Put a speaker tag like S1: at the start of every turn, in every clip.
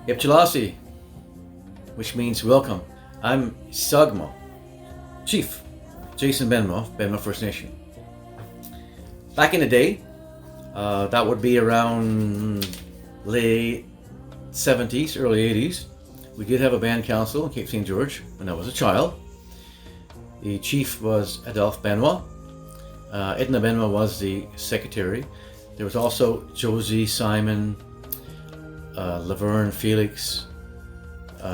S1: Ipchilasi, which means welcome. I'm Sagmo, Chief Jason Benmo First Nation. Back in the day, that would be around late 70s, early 80s, we did have a band council in Cape St. George when I was a child. The chief was Adolphe Benoit. Edna Benoit was the secretary. There was also Josie, Simon, Laverne Felix,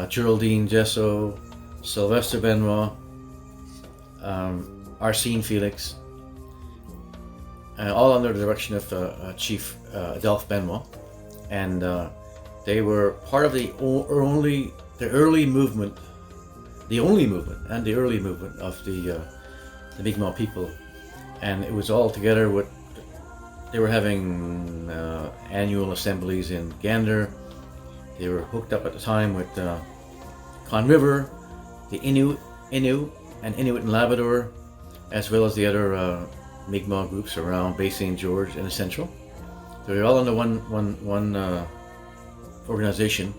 S1: Geraldine Jesso, Sylvester Benoit, Arsene Felix, all under the direction of Chief Adolphe Benoit. And they were part of the early movement of the Mi'kmaq people. And it was all together with, they were having annual assemblies in Gander. They were hooked up at the time with Conn River, the Innu and Inuit in Labrador, as well as the other Mi'kmaq groups around Bay St. George and the Central. So they're all under one organization,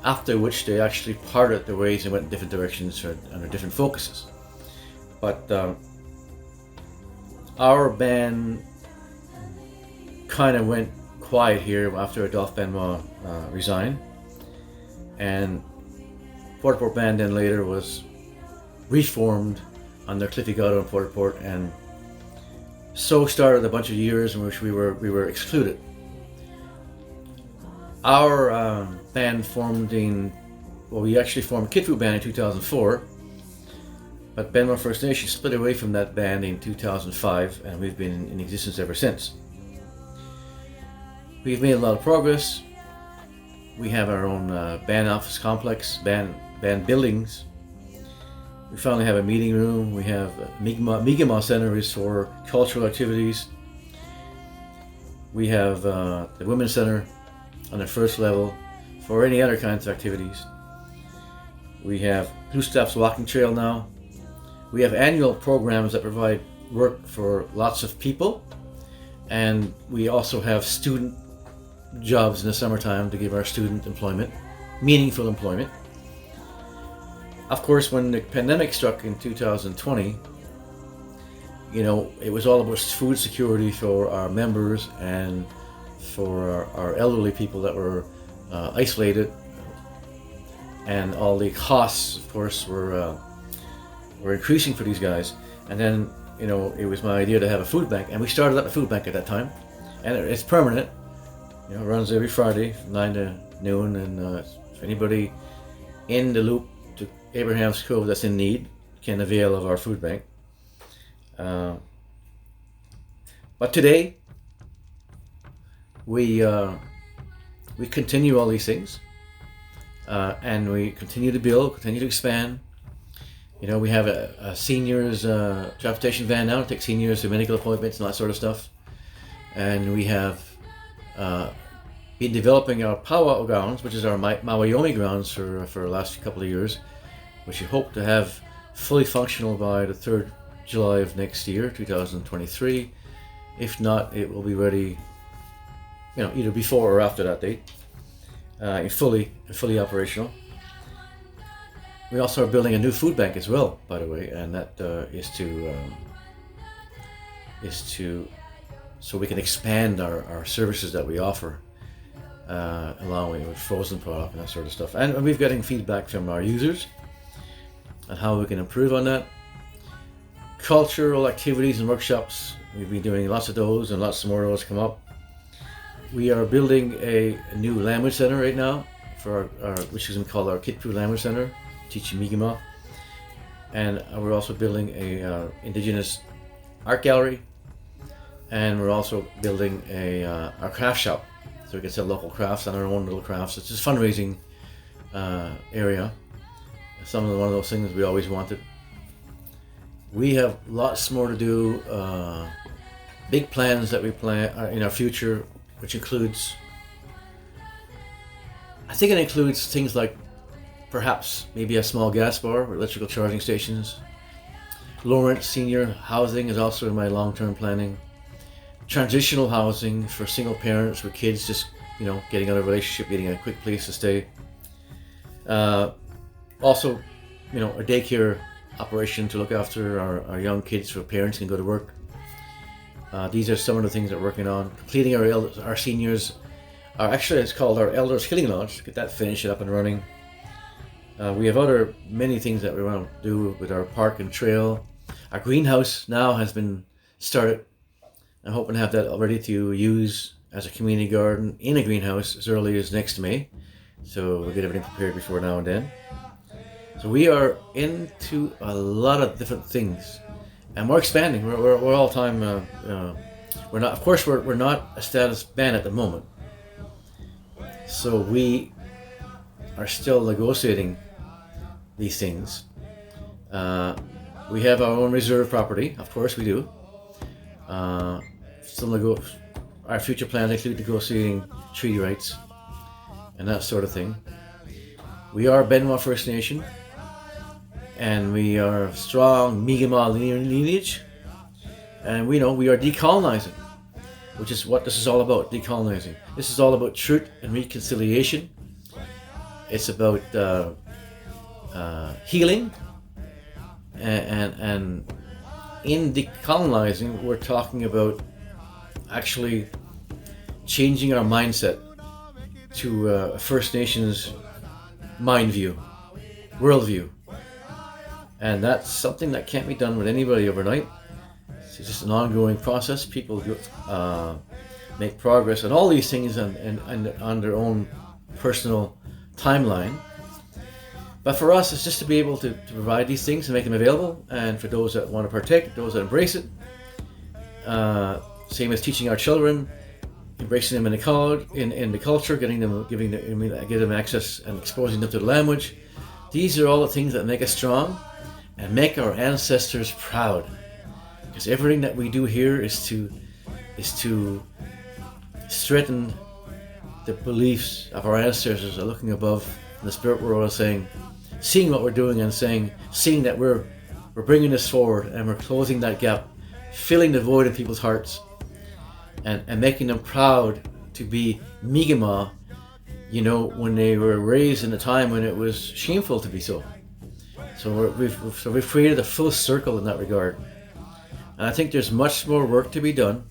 S1: after which they actually parted their ways and went in different directions under different focuses. But our band kind of went quiet here after Adolphe Benoit resigned, and Port Band then later was reformed under Cliffy Gatto in Port, and so started a bunch of years in which we were excluded. Our band we actually formed Kitfu Band in 2004, but Benoit First Nation split away from that band in 2005, and we've been in existence ever since. We've made a lot of progress. We have our own band office complex, band buildings. We finally have a meeting room. We have Mi'kmaq Center is for cultural activities. We have the Women's Center on the first level for any other kinds of activities. We have Blue Steps Walking Trail now. We have annual programs that provide work for lots of people, and we also have student jobs in the summertime to give our student employment, meaningful employment. Of course, when the pandemic struck in 2020, it was all about food security for our members and for our elderly people that were isolated, and all the costs, of course, were increasing for these guys. And then, it was my idea to have a food bank, and we started up a food bank at that time, and it's permanent. It runs every Friday from 9 to noon, and if anybody in the loop to Abraham's Cove that's in need can avail of our food bank. But today, we continue all these things, and we continue to build, continue to expand. We have a seniors transportation van now to take seniors to medical appointments and that sort of stuff. And we have been developing our powwow grounds, which is our Mawayomi grounds for the last couple of years, which we hope to have fully functional by the 3rd July of next year, 2023. If not, it will be ready, either before or after that date, fully operational. We also are building a new food bank as well, by the way, and that is so we can expand our services that we offer, allowing with frozen product and that sort of stuff. And we've getting feedback from our users on how we can improve on that. Cultural activities and workshops, we've been doing lots of those, and lots more of those come up. We are building a new language center right now for our which is called our Kitpu Language Center, teaching Mi'kmaq. And we're also building a indigenous art gallery, and we're also building our craft shop, so we can sell local crafts and our own little crafts. It's just a fundraising area. One of those things we always wanted. We have lots more to do. Big plans that we plan in our future, which includes, I think it includes things like perhaps maybe a small gas bar with electrical charging stations. Low-rent senior housing is also in my long-term planning. Transitional housing for single parents with kids just getting out of a relationship, getting a quick place to stay. Also, a daycare operation to look after our young kids so parents can go to work. These are some of the things that we're working on. Completing our seniors, it's called our Elders Healing Lodge. Get that finished up and running. We have many things that we want to do with our park and trail. Our greenhouse now has been started. I'm hoping to have that ready to use as a community garden in a greenhouse as early as next May. So we'll get everything prepared before now and then. So we are into a lot of different things, and we're expanding. We're all time. We're not. Of course, we're not a status band at the moment. So we are still negotiating these things. We have our own reserve property. Of course, we do. Our future plans include negotiating treaty rights and that sort of thing. We are Benoit First Nation, and we are strong Mi'kmaq lineage, and we are decolonizing, which is what this is all about, decolonizing. This is all about truth and reconciliation. It's about healing, and in decolonizing, we're talking about actually changing our mindset to a First Nations mind view, worldview. And that's something that can't be done with anybody overnight. It's just an ongoing process. People make progress on all these things on their own personal timeline. But for us, it's just to be able to provide these things and make them available. And for those that want to partake, those that embrace it, same as teaching our children, embracing them in the culture, giving them access and exposing them to the language. These are all the things that make us strong and make our ancestors proud. Because everything that we do here is to strengthen the beliefs of our ancestors are looking above in the spirit world and seeing what we're doing and seeing that we're bringing this forward and we're closing that gap, filling the void in people's hearts, and making them proud to be Mi'kmaq, when they were raised in a time when it was shameful to be so. So we've created a full circle in that regard. And I think there's much more work to be done.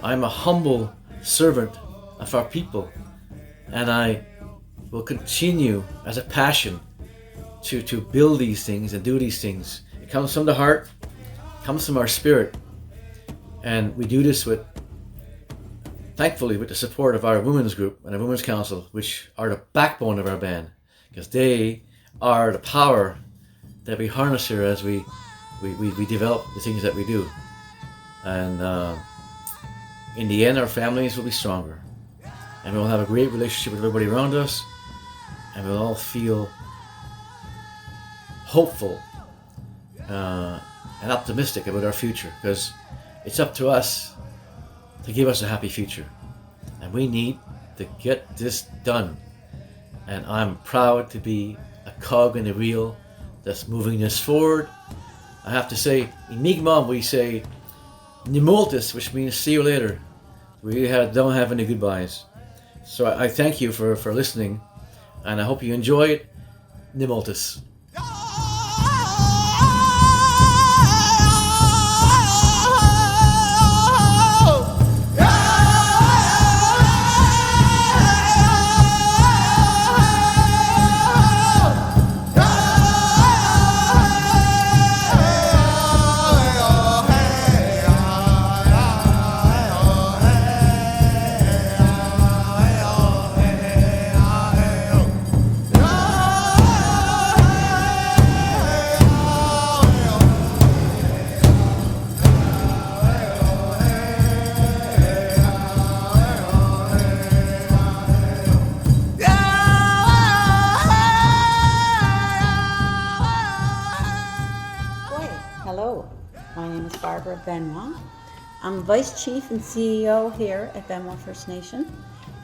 S1: I'm a humble servant of our people, and I will continue as a passion to build these things and do these things. It comes from the heart, it comes from our spirit, and we do this thankfully with the support of our women's group and our women's council, which are the backbone of our band, because they are the power that we harness here as we develop the things that we do. And in the end, our families will be stronger, and we'll have a great relationship with everybody around us, and we'll all feel hopeful and optimistic about our future, because it's up to us to give us a happy future, and we need to get this done. And I'm proud to be a cog in the wheel that's moving this forward. I have to say, in Mi'kmaq we say Nimultis, which means see you later. We don't have any goodbyes. So I thank you for listening, and I hope you enjoy it. Nimultis.
S2: Benoit. I'm Vice Chief and CEO here at Benoit First Nation,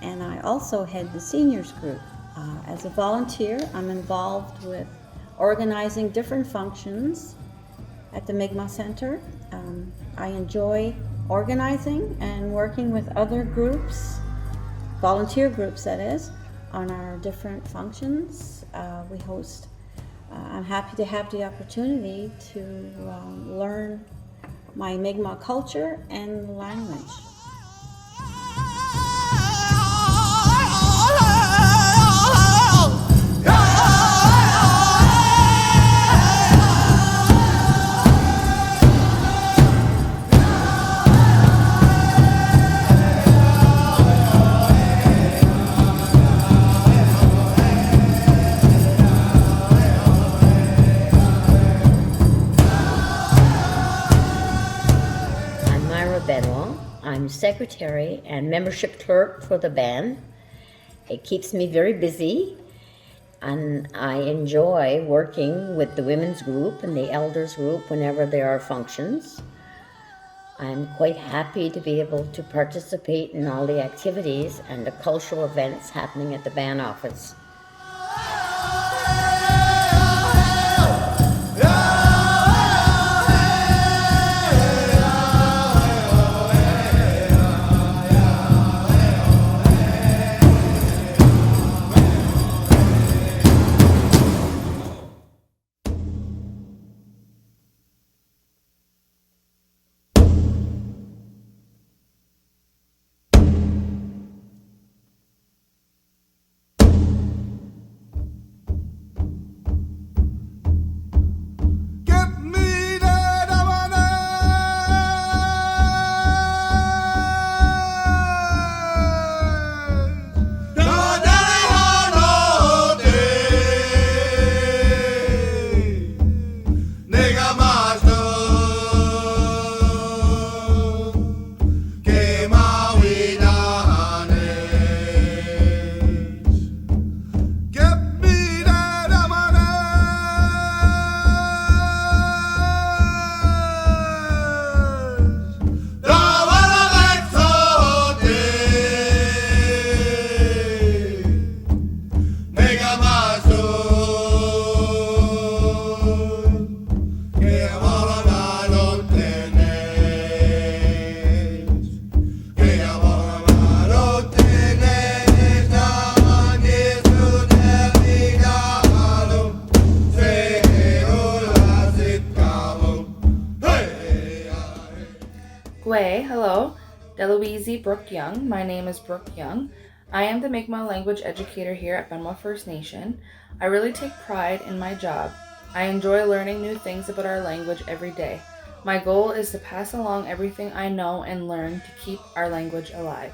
S2: and I also head the seniors group. As a volunteer, I'm involved with organizing different functions at the Mi'kmaq Center. I enjoy organizing and working with other groups volunteer groups, that is, on our different functions. We host. I'm happy to have the opportunity to learn my Mi'kmaq culture and language.
S3: I'm secretary and membership clerk for the band. It keeps me very busy, and I enjoy working with the women's group and the elders group whenever there are functions. I'm quite happy to be able to participate in all the activities and the cultural events happening at the band office.
S4: Hello, Deloise Brooke Young. My name is Brooke Young. I am the Mi'kmaq language educator here at Benoit First Nation. I really take pride in my job. I enjoy learning new things about our language every day. My goal is to pass along everything I know and learn to keep our language alive.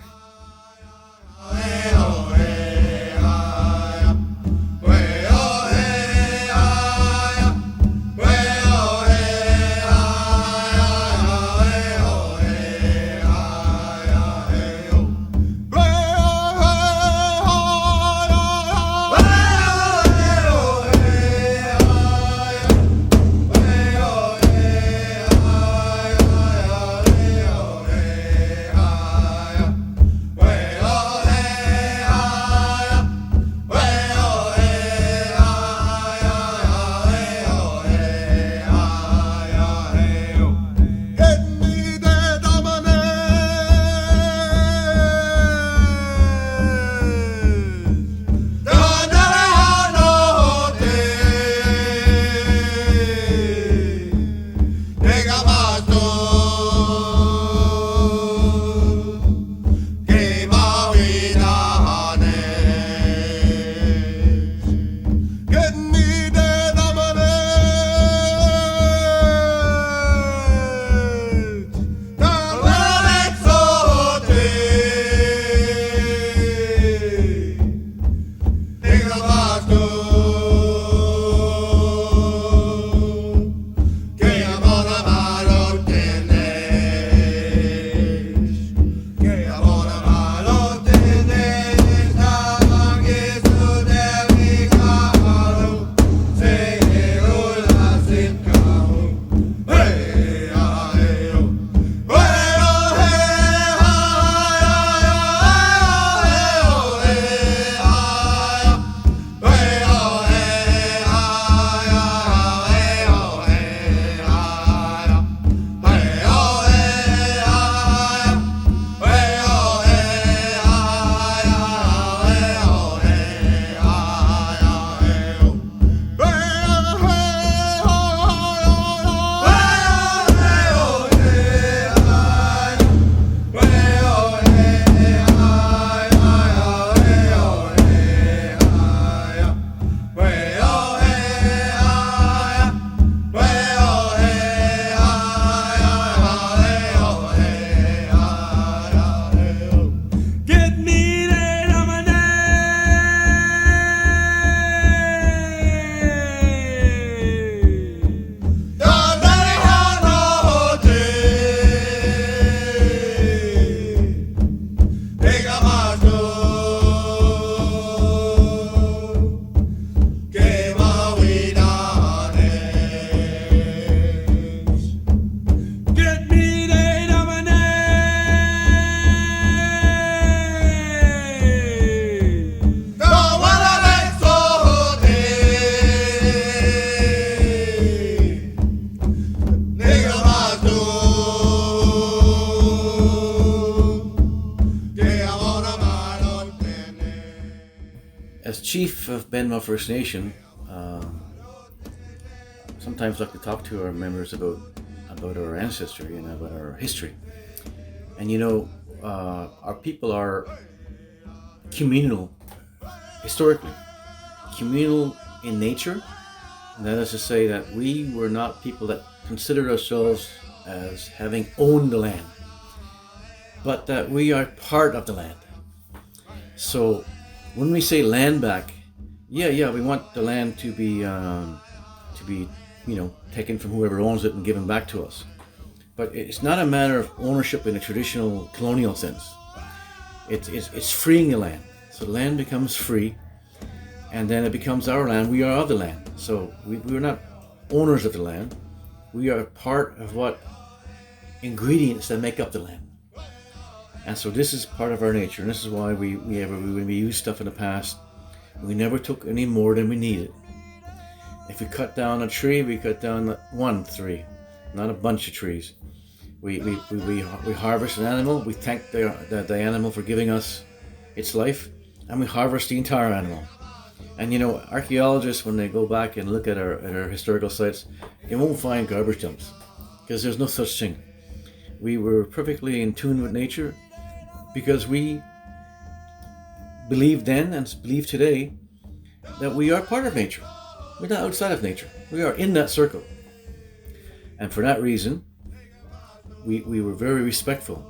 S1: as chief of Benma First Nation, sometimes like to talk to our members about our ancestry and about our history. And our people are communal historically, communal in nature. And that is to say that we were not people that considered ourselves as having owned the land, but that we are part of the land. So when we say land back, we want the land to be taken from whoever owns it and given back to us. But it's not a matter of ownership in a traditional colonial sense. It's freeing the land. So the land becomes free, and then it becomes our land. We are of the land. So we're not owners of the land. We are part of what ingredients that make up the land. And so this is part of our nature, and this is why when we used stuff in the past, we never took any more than we needed. If we cut down a tree, we cut down one tree, not a bunch of trees. We harvest an animal, we thank the animal for giving us its life, and we harvest the entire animal. And archaeologists, when they go back and look at our historical sites, they won't find garbage dumps, because there's no such thing. We were perfectly in tune with nature, because we believe then and believe today that we are part of nature. We're not outside of nature. We are in that circle. And for that reason, we were very respectful.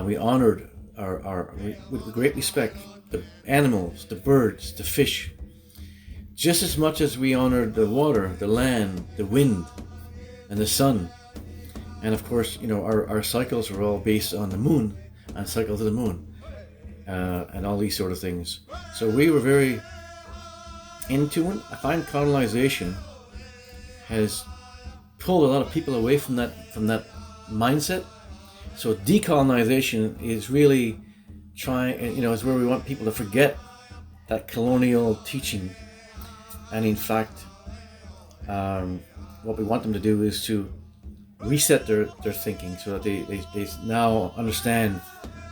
S1: We honored with great respect the animals, the birds, the fish, just as much as we honored the water, the land, the wind, and the sun. And of course, our cycles were all based on the moon, and cycles of the moon, and all these sort of things. So we were very into it. I find colonization has pulled a lot of people away from that mindset. So decolonization is really is where we want people to forget that colonial teaching, and in fact, what we want them to do is to reset their thinking, so that they now understand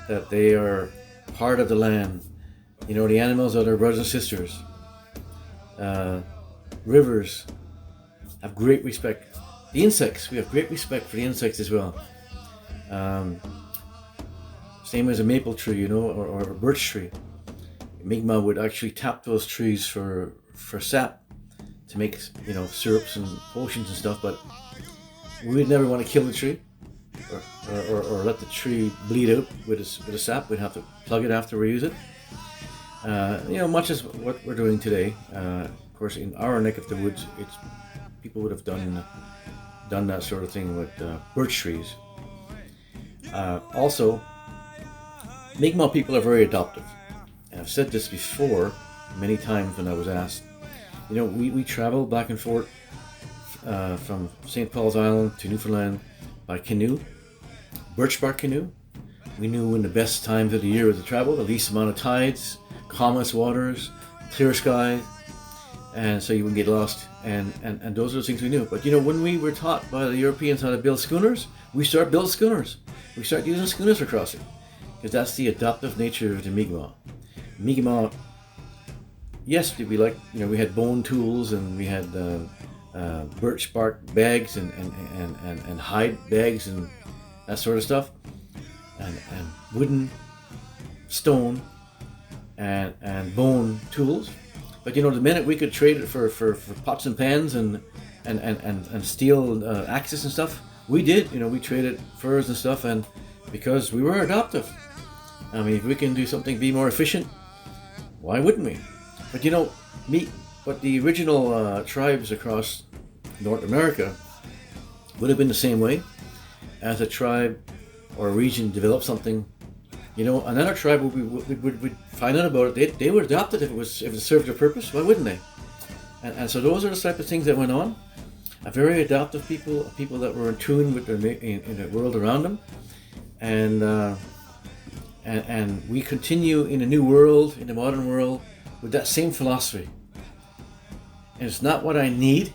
S1: that they are part of the land. The animals are their brothers and sisters. Rivers have great respect. The insects, we have great respect for the insects as well. Same as a maple tree, or a birch tree. Mi'kmaq would actually tap those trees for sap to make, syrups and potions and stuff, but we would never want to kill the tree or let the tree bleed out with a sap. We'd have to plug it after we use it. Much as what we're doing today. Of course, in our neck of the woods, people would have done that sort of thing with birch trees. Also, Mi'kmaq people are very adoptive. And I've said this before many times when I was asked. We travel back and forth from St. Paul's Island to Newfoundland by canoe, birch bark canoe. We knew when the best times of the year was to travel, the least amount of tides, calmest waters, clear skies, and so you wouldn't get lost. And those are the things we knew. But when we were taught by the Europeans how to build schooners, we start building schooners. We start using schooners for crossing, because that's the adoptive nature of the Mi'kmaq. Mi'kmaq, yes, we had bone tools, and we had birch bark bags and hide bags and that sort of stuff, and wooden, stone, and bone tools. But the minute we could trade it for pots and pans and steel axes and stuff, we did. We traded furs and stuff, and because we were adoptive. I mean, if we can do something be more efficient, why wouldn't we? But the original tribes across North America would have been the same way. As a tribe or a region developed something, another tribe would find out about it. They would adopt it if it served their purpose. Why wouldn't they? And so those are the type of things that went on. A very adaptive people that were in tune with in the world around them, and we continue in the new world, in the modern world, with that same philosophy. And it's not what I need,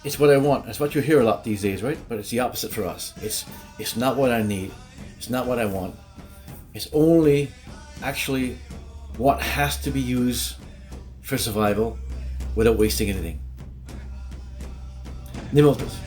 S1: it's what I want. That's what you hear a lot these days, right? But it's the opposite for us. It's not what I need, it's not what I want. It's only actually what has to be used for survival without wasting anything. Nimultus.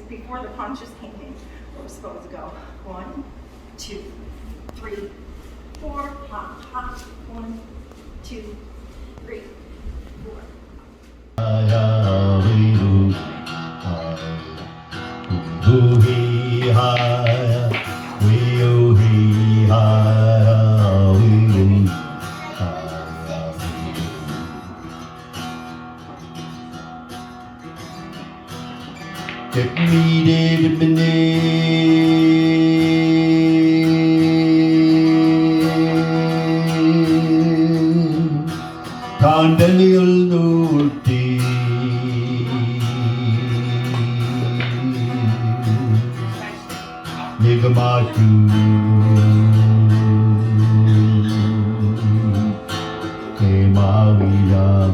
S5: before the punches came in, we're supposed to go 1, 2, 3, 4, hop, hop, 1, 2, 3, 4.
S6: Kandaniel nurti Nigamatu Kemawiram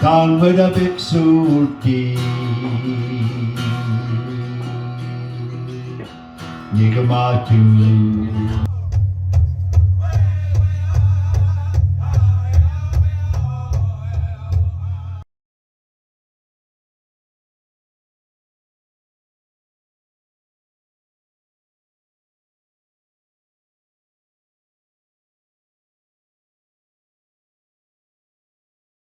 S6: Kanvada Biksuti Nigamatu